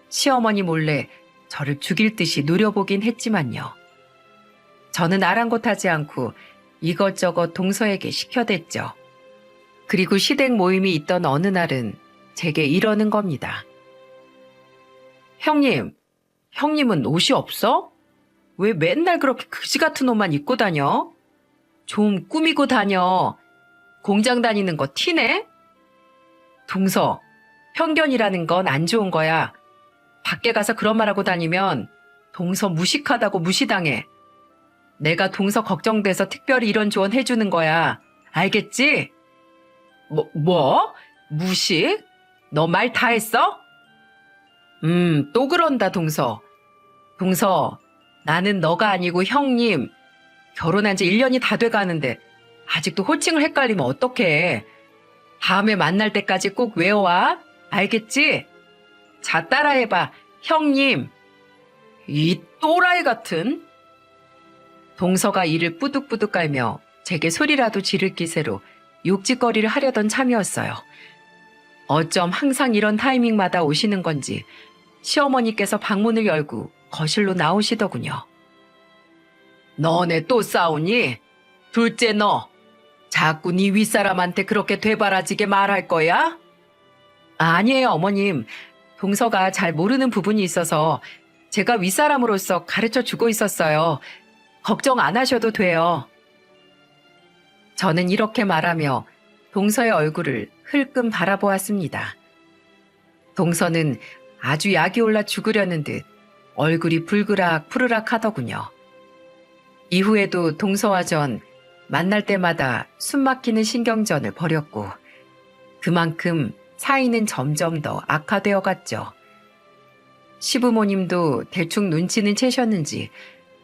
Speaker 1: 시어머니 몰래 저를 죽일 듯이 노려보긴 했지만요. 저는 아랑곳하지 않고 이것저것 동서에게 시켜댔죠. 그리고 시댁 모임이 있던 어느 날은 제게 이러는 겁니다. 형님은 옷이 없어? 왜 맨날 그렇게 그지 같은 옷만 입고 다녀? 좀 꾸미고 다녀. 공장 다니는 거 티네? 동서, 편견이라는 건 안 좋은 거야. 밖에 가서 그런 말하고 다니면 동서 무식하다고 무시당해. 내가 동서 걱정돼서 특별히 이런 조언 해주는 거야. 알겠지? 뭐? 무식? 너 말 다 했어? 또 그런다, 동서. 동서, 나는 너가 아니고 형님. 결혼한 지 1년이 다 돼가는데 아직도 호칭을 헷갈리면 어떡해. 다음에 만날 때까지 꼭 외워와. 알겠지? 자, 따라해봐. 형님. 이 또라이 같은. 동서가 이를 뿌득뿌득 깔며 제게 소리라도 지를 기세로 욕짓거리를 하려던 참이었어요. 어쩜 항상 이런 타이밍마다 오시는 건지 시어머니께서 방문을 열고 거실로 나오시더군요. 너네 또 싸우니? 둘째 너, 자꾸 네 윗사람한테 그렇게 되바라지게 말할 거야? 아니에요, 어머님. 동서가 잘 모르는 부분이 있어서 제가 윗사람으로서 가르쳐 주고 있었어요. 걱정 안 하셔도 돼요. 저는 이렇게 말하며 동서의 얼굴을 흘끔 바라보았습니다. 동서는 아주 약이 올라 죽으려는 듯 얼굴이 불그락 푸르락 하더군요. 이후에도 동서와 전 만날 때마다 숨막히는 신경전을 벌였고 그만큼 사이는 점점 더 악화되어 갔죠. 시부모님도 대충 눈치는 채셨는지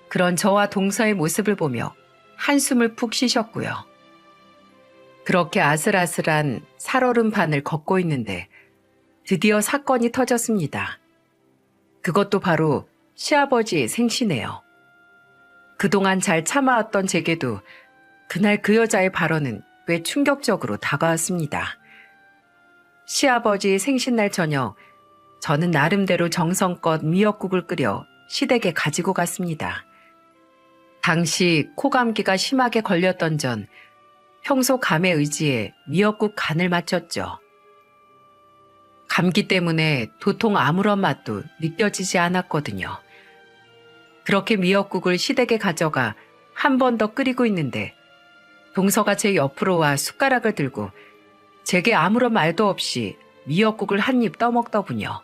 Speaker 1: 그런 저와 동서의 모습을 보며 한숨을 푹 쉬셨고요. 그렇게 아슬아슬한 살얼음 판을 걷고 있는데 드디어 사건이 터졌습니다. 그것도 바로 시아버지의 생신이에요. 그동안 잘 참아왔던 제게도 그날 그 여자의 발언은 꽤 충격적으로 다가왔습니다. 시아버지의 생신날 저녁, 저는 나름대로 정성껏 미역국을 끓여 시댁에 가지고 갔습니다. 당시 코감기가 심하게 걸렸던 전 평소 감에 의지해 미역국 간을 맞췄죠. 감기 때문에 도통 아무런 맛도 느껴지지 않았거든요. 그렇게 미역국을 시댁에 가져가 한 번 더 끓이고 있는데 동서가 제 옆으로 와 숟가락을 들고 제게 아무런 말도 없이 미역국을 한 입 떠먹더군요.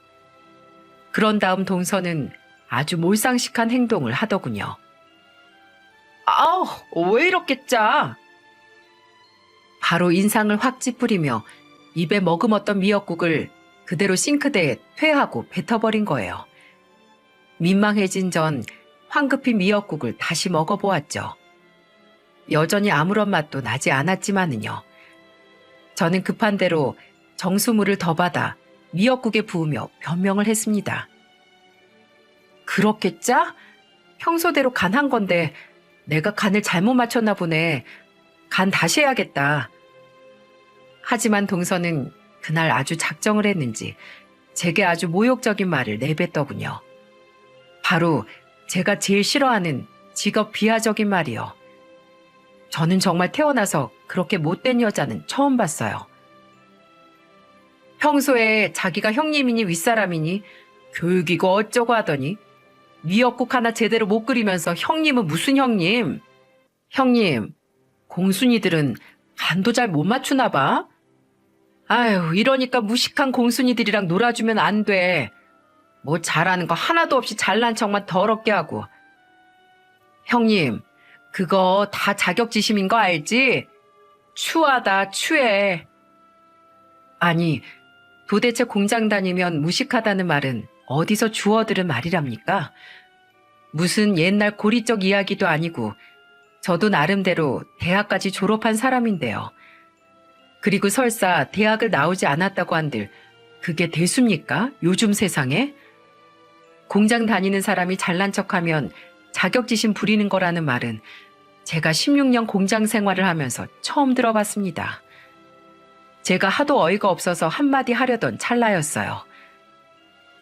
Speaker 1: 그런 다음 동서는 아주 몰상식한 행동을 하더군요. 아우, 왜 이렇게 짜? 바로 인상을 확 찌푸리며 입에 머금었던 미역국을 그대로 싱크대에 퇴하고 뱉어버린 거예요. 민망해진 전 황급히 미역국을 다시 먹어보았죠. 여전히 아무런 맛도 나지 않았지만은요. 저는 급한 대로 정수물을 더 받아 미역국에 부으며 변명을 했습니다. 그렇게 짜? 평소대로 간한 건데 내가 간을 잘못 맞췄나 보네. 간 다시 해야겠다. 하지만 동서는 그날 아주 작정을 했는지 제게 아주 모욕적인 말을 내뱉더군요. 바로 제가 제일 싫어하는 직업 비하적인 말이요. 저는 정말 태어나서 그렇게 못된 여자는 처음 봤어요. 평소에 자기가 형님이니 윗사람이니 교육이고 어쩌고 하더니 미역국 하나 제대로 못 끓이면서 형님은 무슨 형님? 형님, 공순이들은 간도 잘 못 맞추나 봐? 아유, 이러니까 무식한 공순이들이랑 놀아주면 안 돼. 뭐 잘하는 거 하나도 없이 잘난 척만 더럽게 하고. 형님, 그거 다 자격지심인 거 알지? 추하다, 추해. 아니, 도대체 공장 다니면 무식하다는 말은 어디서 주워 들은 말이랍니까? 무슨 옛날 고리적 이야기도 아니고 저도 나름대로 대학까지 졸업한 사람인데요. 그리고 설사 대학을 나오지 않았다고 한들 그게 대수입니까? 요즘 세상에? 공장 다니는 사람이 잘난 척하면 자격지심 부리는 거라는 말은 제가 16년 공장 생활을 하면서 처음 들어봤습니다. 제가 하도 어이가 없어서 한마디 하려던 찰나였어요.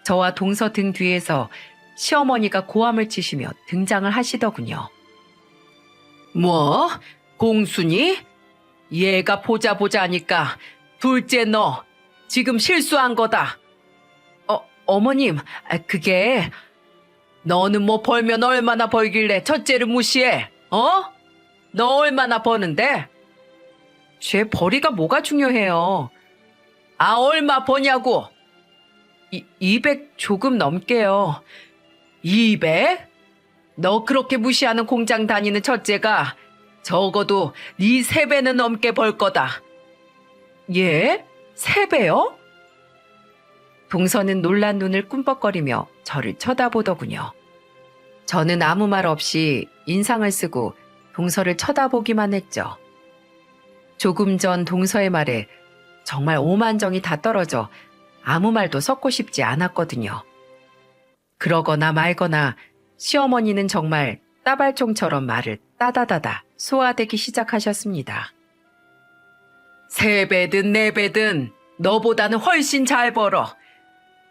Speaker 1: 저와 동서 등 뒤에서 시어머니가 고함을 치시며 등장을 하시더군요. 뭐? 공순이? 얘가 보자 하니까 둘째 너 지금 실수한 거다. 어머님, 그게 너는 뭐 벌면 얼마나 벌길래 첫째를 무시해? 너 얼마나 버는데? 쟤 벌이가 뭐가 중요해요? 얼마 버냐고? 200 조금 넘게요. 200? 너 그렇게 무시하는 공장 다니는 첫째가 적어도 네 3배는 넘게 벌 거다. 예? 3배요? 동서는 놀란 눈을 꿈뻑거리며 저를 쳐다보더군요. 저는 아무 말 없이 인상을 쓰고 동서를 쳐다보기만 했죠. 조금 전 동서의 말에 정말 오만정이 다 떨어져 아무 말도 섞고 싶지 않았거든요. 그러거나 말거나 시어머니는 정말 따발총처럼 말을 따다다다 쏘아대기 시작하셨습니다. 3배든 4배든 너보다는 훨씬 잘 벌어.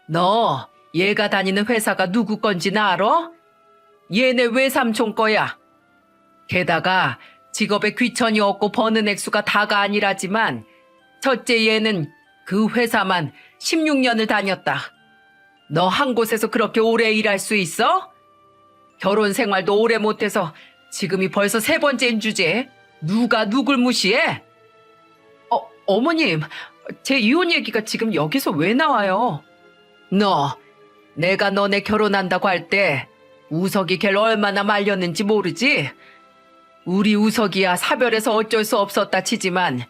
Speaker 1: 너 얘가 다니는 회사가 누구 건지는 알아? 얘네 외삼촌 거야. 게다가 직업에 귀천이 없고 버는 액수가 다가 아니라지만 첫째 얘는 그 회사만 16년을 다녔다. 너 한 곳에서 그렇게 오래 일할 수 있어? 결혼 생활도 오래 못해서 지금이 벌써 3번째인 주제에 누가 누굴 무시해? 어머님, 제 이혼 얘기가 지금 여기서 왜 나와요? 내가 너네 결혼한다고 할 때 우석이 걔를 얼마나 말렸는지 모르지? 우리 우석이야 사별해서 어쩔 수 없었다 치지만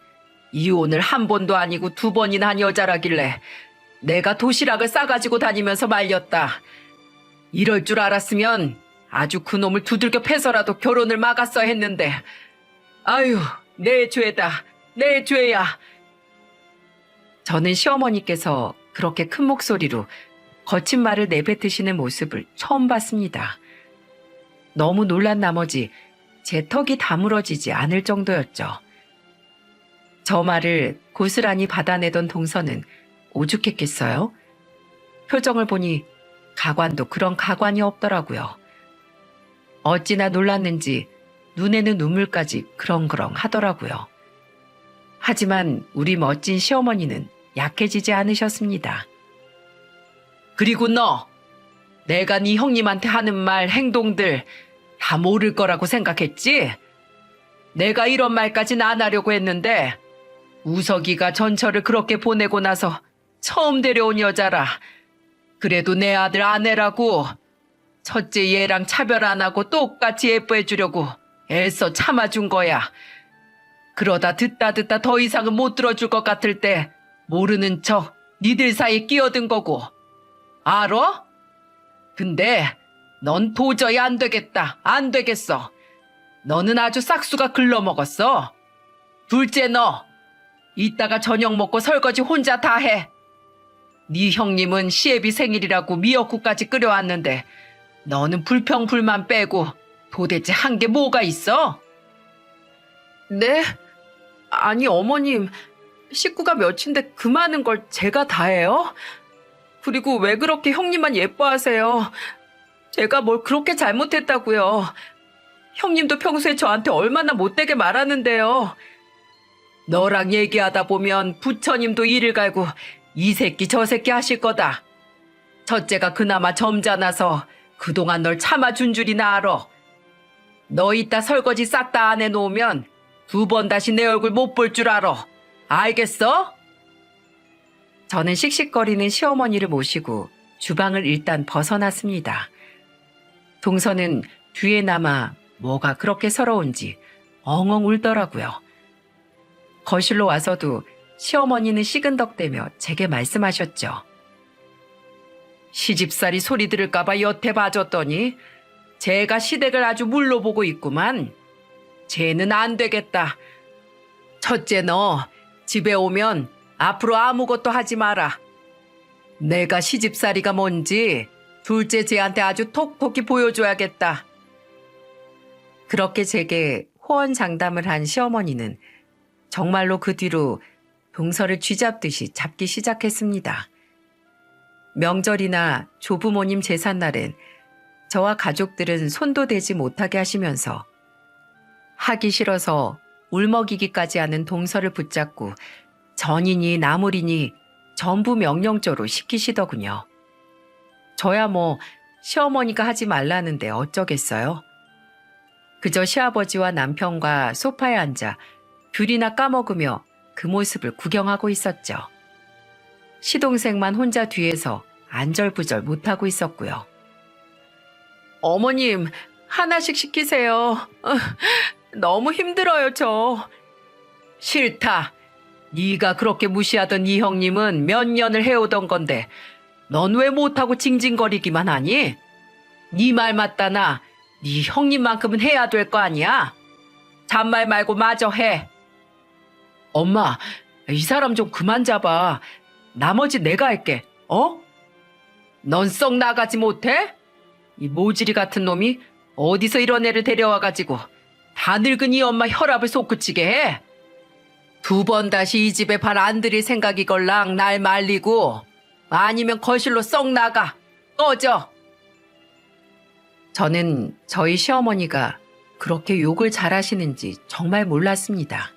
Speaker 1: 이혼을 1번도 아니고 2번이나 한 여자라길래 내가 도시락을 싸가지고 다니면서 말렸다. 이럴 줄 알았으면 아주 그놈을 두들겨 패서라도 결혼을 막았어야 했는데 아유, 내 죄다. 내 죄야. 저는 시어머니께서 그렇게 큰 목소리로 거친 말을 내뱉으시는 모습을 처음 봤습니다. 너무 놀란 나머지 제 턱이 다물어지지 않을 정도였죠. 저 말을 고스란히 받아내던 동서는 오죽했겠어요? 표정을 보니 가관도 그런 가관이 없더라고요. 어찌나 놀랐는지 눈에는 눈물까지 그렁그렁 하더라고요. 하지만 우리 멋진 시어머니는 약해지지 않으셨습니다. 그리고 너, 내가 네 형님한테 하는 말, 행동들 다 모를 거라고 생각했지? 내가 이런 말까지는 안 하려고 했는데 우석이가 전철을 그렇게 보내고 나서 처음 데려온 여자라. 그래도 내 아들 아내라고 첫째 얘랑 차별 안 하고 똑같이 예뻐해 주려고 애써 참아준 거야. 그러다 듣다 더 이상은 못 들어줄 것 같을 때 모르는 척 니들 사이에 끼어든 거고. 알아? 근데 넌 도저히 안 되겠다. 안 되겠어. 너는 아주 싹수가 글러먹었어. 둘째 너, 이따가 저녁 먹고 설거지 혼자 다 해. 네 형님은 시애비 생일이라고 미역국까지 끓여왔는데 너는 불평불만 빼고 도대체 한 게 뭐가 있어? 네? 아니 어머님, 식구가 몇인데 그 많은 걸 제가 다 해요? 그리고 왜 그렇게 형님만 예뻐하세요? 제가 뭘 그렇게 잘못했다고요. 형님도 평소에 저한테 얼마나 못되게 말하는데요. 너랑 얘기하다 보면 부처님도 이를 갈고 이 새끼 저 새끼 하실 거다. 첫째가 그나마 점잖아서 그동안 널 참아준 줄이나 알아. 너 이따 설거지 싹 다 안 해놓으면 2번 다시 내 얼굴 못 볼 줄 알아. 알겠어? 저는 씩씩거리는 시어머니를 모시고 주방을 일단 벗어났습니다. 동서는 뒤에 남아 뭐가 그렇게 서러운지 엉엉 울더라고요. 거실로 와서도 시어머니는 시근덕대며 제게 말씀하셨죠. 시집살이 소리 들을까봐 여태 봐줬더니 제가 시댁을 아주 물로 보고 있구만. 쟤는 안 되겠다. 첫째 너 집에 오면 앞으로 아무것도 하지 마라. 내가 시집살이가 뭔지 둘째 쟤한테 아주 톡톡히 보여줘야겠다. 그렇게 제게 호언장담을 한 시어머니는 정말로 그 뒤로 동서를 쥐잡듯이 잡기 시작했습니다. 명절이나 조부모님 제삿날엔 저와 가족들은 손도 대지 못하게 하시면서 하기 싫어서 울먹이기까지 하는 동서를 붙잡고 전이니 나물이니 전부 명령조로 시키시더군요. 저야 뭐 시어머니가 하지 말라는데 어쩌겠어요. 그저 시아버지와 남편과 소파에 앉아 귤이나 까먹으며 그 모습을 구경하고 있었죠. 시동생만 혼자 뒤에서 안절부절 못하고 있었고요. 어머님, 하나씩 시키세요. 너무 힘들어요, 저. 싫다. 네가 그렇게 무시하던 이 형님은 몇 년을 해오던 건데 넌 왜 못하고 징징거리기만 하니? 네 말 맞다나 네 형님만큼은 해야 될 거 아니야? 잔말 말고 마저 해. 엄마, 이 사람 좀 그만 잡아. 나머지 내가 할게. 넌 썩 나가지 못해? 이 모지리 같은 놈이 어디서 이런 애를 데려와가지고 다 늙은 이 엄마 혈압을 솟구치게 해? 2번 다시 이 집에 발 안 들일 생각이걸랑 날 말리고 아니면 거실로 썩 나가. 꺼져. 저는 저희 시어머니가 그렇게 욕을 잘하시는지 정말 몰랐습니다.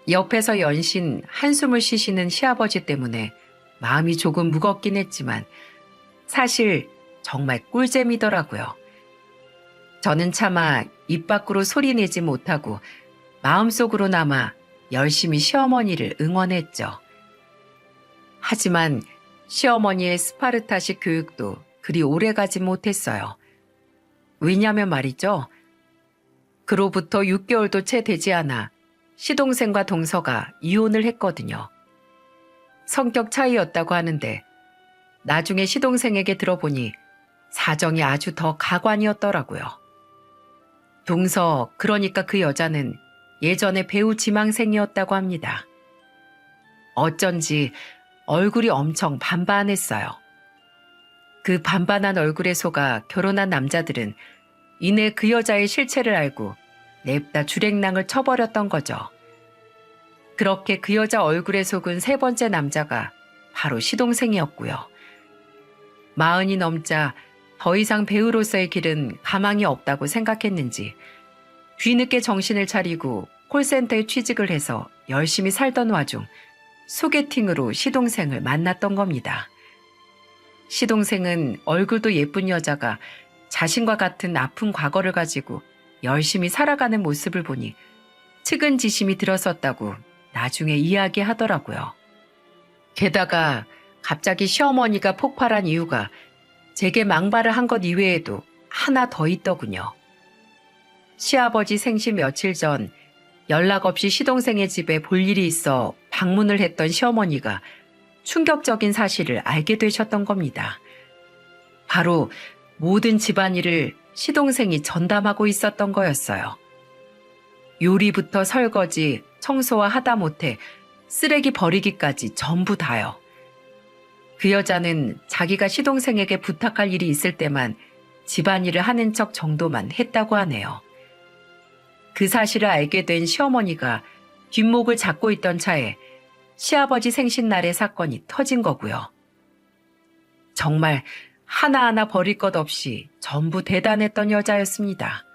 Speaker 1: 옆에서 연신 한숨을 쉬시는 시아버지 때문에 마음이 조금 무겁긴 했지만 사실 정말 꿀잼이더라고요. 저는 차마 입 밖으로 소리 내지 못하고 마음속으로나마 열심히 시어머니를 응원했죠. 하지만 시어머니의 스파르타식 교육도 그리 오래가지 못했어요. 왜냐면 말이죠. 그로부터 6개월도 채 되지 않아 시동생과 동서가 이혼을 했거든요. 성격 차이였다고 하는데 나중에 시동생에게 들어보니 사정이 아주 더 가관이었더라고요. 동서, 그러니까 그 여자는 예전에 배우 지망생이었다고 합니다. 어쩐지 얼굴이 엄청 반반했어요. 그 반반한 얼굴에 속아 결혼한 남자들은 이내 그 여자의 실체를 알고 냅다 주랭랑을 쳐버렸던 거죠. 그렇게 그 여자 얼굴에 속은 세 번째 남자가 바로 시동생이었고요. 40이 넘자 더 이상 배우로서의 길은 가망이 없다고 생각했는지 뒤늦게 정신을 차리고 콜센터에 취직을 해서 열심히 살던 와중 소개팅으로 시동생을 만났던 겁니다. 시동생은 얼굴도 예쁜 여자가 자신과 같은 아픈 과거를 가지고 열심히 살아가는 모습을 보니 측은지심이 들었었다고 나중에 이야기하더라고요. 게다가 갑자기 시어머니가 폭발한 이유가 제게 망발을 한 것 이외에도 하나 더 있더군요. 시아버지 생신 며칠 전 연락 없이 시동생의 집에 볼 일이 있어 방문을 했던 시어머니가 충격적인 사실을 알게 되셨던 겁니다. 바로 모든 집안일을 시동생이 전담하고 있었던 거였어요. 요리부터 설거지, 청소와 하다못해 쓰레기 버리기까지 전부 다요. 그 여자는 자기가 시동생에게 부탁할 일이 있을 때만 집안일을 하는 척 정도만 했다고 하네요. 그 사실을 알게 된 시어머니가 뒷목을 잡고 있던 차에 시아버지 생신날의 사건이 터진 거고요. 정말 하나하나 버릴 것 없이 전부 대단했던 여자였습니다.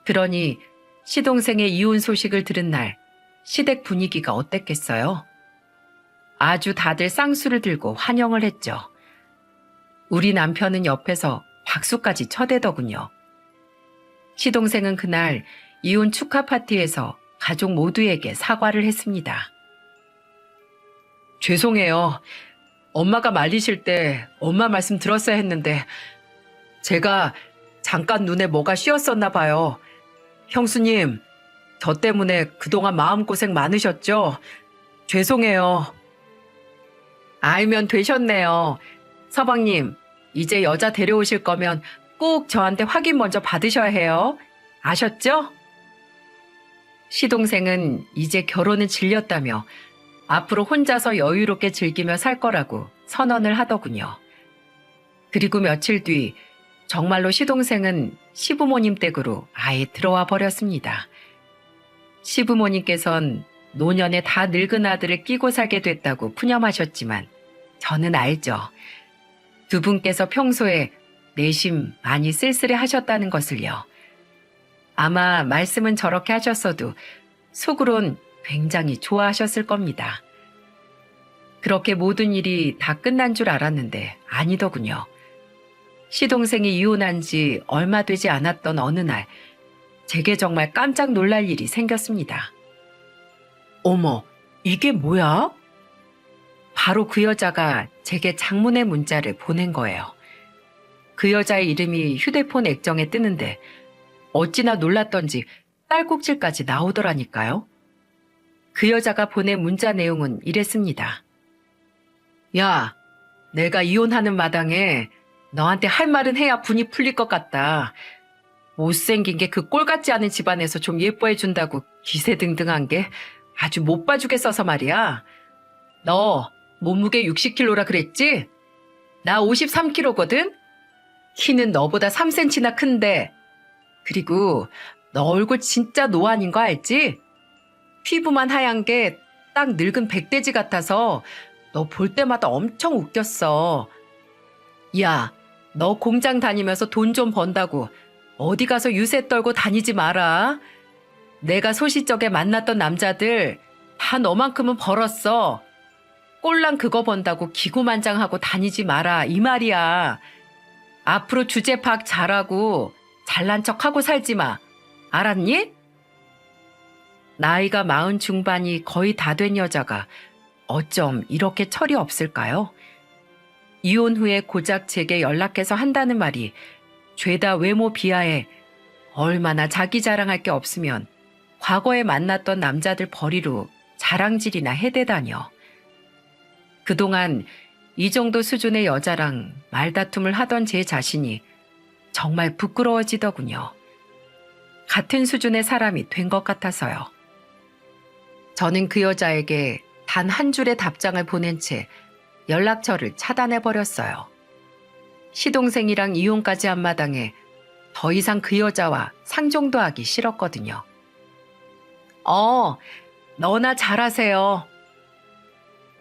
Speaker 1: 그러니 시동생의 이혼 소식을 들은 날 시댁 분위기가 어땠겠어요? 아주 다들 쌍수를 들고 환영을 했죠. 우리 남편은 옆에서 박수까지 쳐대더군요. 시동생은 그날 이혼 축하 파티에서 가족 모두에게 사과를 했습니다. 죄송해요. 엄마가 말리실 때 엄마 말씀 들었어야 했는데 제가 잠깐 눈에 뭐가 씌었었나 봐요. 형수님, 저 때문에 그동안 마음고생 많으셨죠? 죄송해요. 알면 되셨네요. 서방님, 이제 여자 데려오실 거면 꼭 저한테 확인 먼저 받으셔야 해요. 아셨죠? 시동생은 이제 결혼은 질렸다며 앞으로 혼자서 여유롭게 즐기며 살 거라고 선언을 하더군요. 그리고 며칠 뒤 정말로 시동생은 시부모님 댁으로 아예 들어와 버렸습니다. 시부모님께선 노년에 다 늙은 아들을 끼고 살게 됐다고 푸념하셨지만 저는 알죠. 두 분께서 평소에 내심 많이 쓸쓸해 하셨다는 것을요. 아마 말씀은 저렇게 하셨어도 속으론 굉장히 좋아하셨을 겁니다. 그렇게 모든 일이 다 끝난 줄 알았는데 아니더군요. 시동생이 이혼한 지 얼마 되지 않았던 어느 날 제게 정말 깜짝 놀랄 일이 생겼습니다. 어머, 이게 뭐야? 바로 그 여자가 제게 장문의 문자를 보낸 거예요. 그 여자의 이름이 휴대폰 액정에 뜨는데 어찌나 놀랐던지 딸꾹질까지 나오더라니까요. 그 여자가 보낸 문자 내용은 이랬습니다. 야, 내가 이혼하는 마당에 너한테 할 말은 해야 분이 풀릴 것 같다. 못생긴 게 그 꼴 같지 않은 집안에서 좀 예뻐해 준다고 기세등등한 게 아주 못 봐주게 써서 말이야. 너 몸무게 60kg라 그랬지? 나 53kg거든? 키는 너보다 3cm나 큰데. 그리고 너 얼굴 진짜 노안인 거 알지? 피부만 하얀 게 딱 늙은 백돼지 같아서 너 볼 때마다 엄청 웃겼어. 야, 너 공장 다니면서 돈 좀 번다고 어디 가서 유세 떨고 다니지 마라. 내가 소시적에 만났던 남자들 다 너만큼은 벌었어. 꼴랑 그거 번다고 기고만장하고 다니지 마라 이 말이야. 앞으로 주제 파악 잘하고 잘난 척하고 살지 마. 알았니? 나이가 40 중반이 거의 다 된 여자가 어쩜 이렇게 철이 없을까요? 이혼 후에 고작 제게 연락해서 한다는 말이 죄다 외모 비하에 얼마나 자기 자랑할 게 없으면 과거에 만났던 남자들 벌이로 자랑질이나 해대다녀. 그동안 이 정도 수준의 여자랑 말다툼을 하던 제 자신이 정말 부끄러워지더군요. 같은 수준의 사람이 된 것 같아서요. 저는 그 여자에게 단 한 줄의 답장을 보낸 채 연락처를 차단해버렸어요. 시동생이랑 이혼까지 한 마당에 더 이상 그 여자와 상종도 하기 싫었거든요. 너나 잘하세요.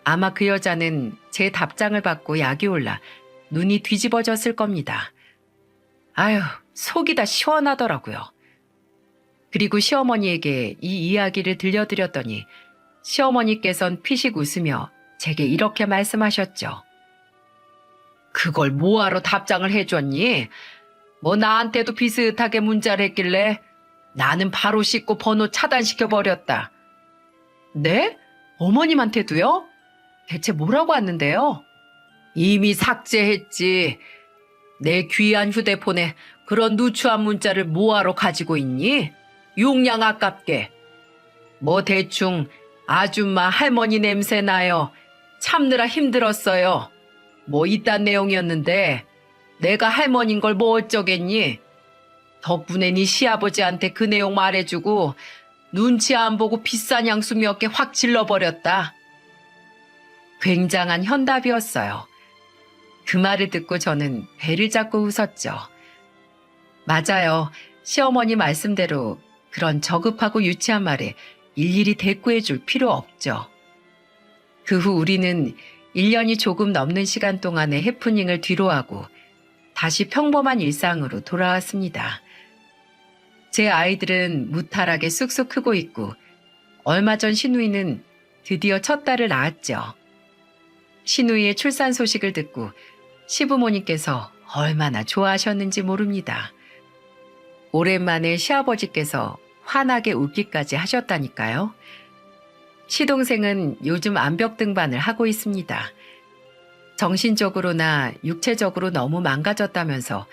Speaker 1: 아마 그 여자는 제 답장을 받고 약이 올라 눈이 뒤집어졌을 겁니다. 아휴, 속이 다 시원하더라고요. 그리고 시어머니에게 이 이야기를 들려드렸더니 시어머니께선 피식 웃으며 제게 이렇게 말씀하셨죠. 그걸 뭐하러 답장을 해줬니? 뭐 나한테도 비슷하게 문자를 했길래 나는 바로 씻고 번호 차단시켜버렸다. 네? 어머님한테도요? 대체 뭐라고 왔는데요? 이미 삭제했지. 내 귀한 휴대폰에 그런 누추한 문자를 뭐하러 가지고 있니? 용량 아깝게. 뭐 대충 아줌마 할머니 냄새 나요. 참느라 힘들었어요. 뭐 이딴 내용이었는데 내가 할머니인 걸 뭐 어쩌겠니? 덕분에 네 시아버지한테 그 내용 말해주고 눈치 안 보고 비싼 향수 몇 개 확 질러버렸다. 굉장한 현답이었어요. 그 말을 듣고 저는 배를 잡고 웃었죠. 맞아요. 시어머니 말씀대로 그런 저급하고 유치한 말에 일일이 대꾸해 줄 필요 없죠. 그 후 우리는 1년이 조금 넘는 시간 동안의 해프닝을 뒤로하고 다시 평범한 일상으로 돌아왔습니다. 제 아이들은 무탈하게 쑥쑥 크고 있고 얼마 전 신우이는 드디어 첫 딸을 낳았죠. 신우이의 출산 소식을 듣고 시부모님께서 얼마나 좋아하셨는지 모릅니다. 오랜만에 시아버지께서 환하게 웃기까지 하셨다니까요. 시동생은 요즘 암벽 등반을 하고 있습니다. 정신적으로나 육체적으로 너무 망가졌다면서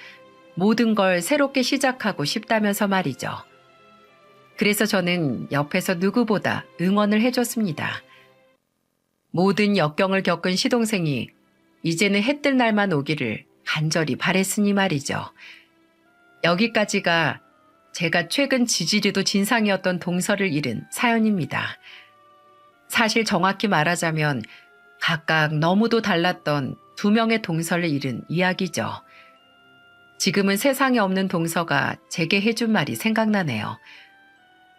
Speaker 1: 모든 걸 새롭게 시작하고 싶다면서 말이죠. 그래서 저는 옆에서 누구보다 응원을 해줬습니다. 모든 역경을 겪은 시동생이 이제는 해뜰 날만 오기를 간절히 바랬으니 말이죠. 여기까지가 제가 최근 지지리도 진상이었던 동서를 잃은 사연입니다. 사실 정확히 말하자면 각각 너무도 달랐던 두 명의 동서를 잃은 이야기죠. 지금은 세상에 없는 동서가 제게 해준 말이 생각나네요.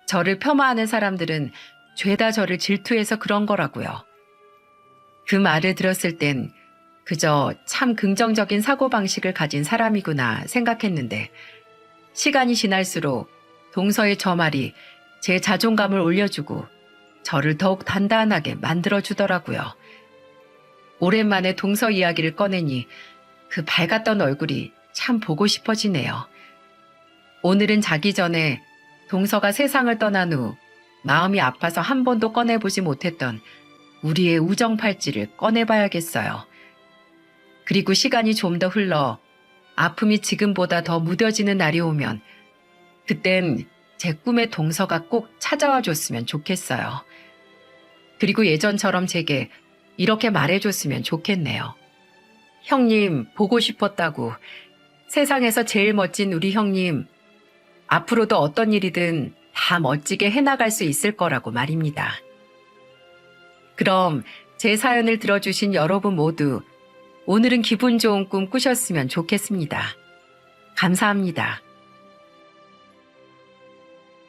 Speaker 1: 저를 폄하하는 사람들은 죄다 저를 질투해서 그런 거라고요. 그 말을 들었을 땐 그저 참 긍정적인 사고방식을 가진 사람이구나 생각했는데 시간이 지날수록 동서의 저 말이 제 자존감을 올려주고 저를 더욱 단단하게 만들어주더라고요. 오랜만에 동서 이야기를 꺼내니 그 밝았던 얼굴이 참 보고 싶어지네요. 오늘은 자기 전에 동서가 세상을 떠난 후 마음이 아파서 한 번도 꺼내보지 못했던 우리의 우정 팔찌를 꺼내봐야겠어요. 그리고 시간이 좀 더 흘러 아픔이 지금보다 더 무뎌지는 날이 오면 그땐 제 꿈의 동서가 꼭 찾아와 줬으면 좋겠어요. 그리고 예전처럼 제게 이렇게 말해줬으면 좋겠네요. 형님, 보고 싶었다고. 세상에서 제일 멋진 우리 형님, 앞으로도 어떤 일이든 다 멋지게 해나갈 수 있을 거라고 말입니다. 그럼 제 사연을 들어주신 여러분 모두 오늘은 기분 좋은 꿈 꾸셨으면 좋겠습니다. 감사합니다.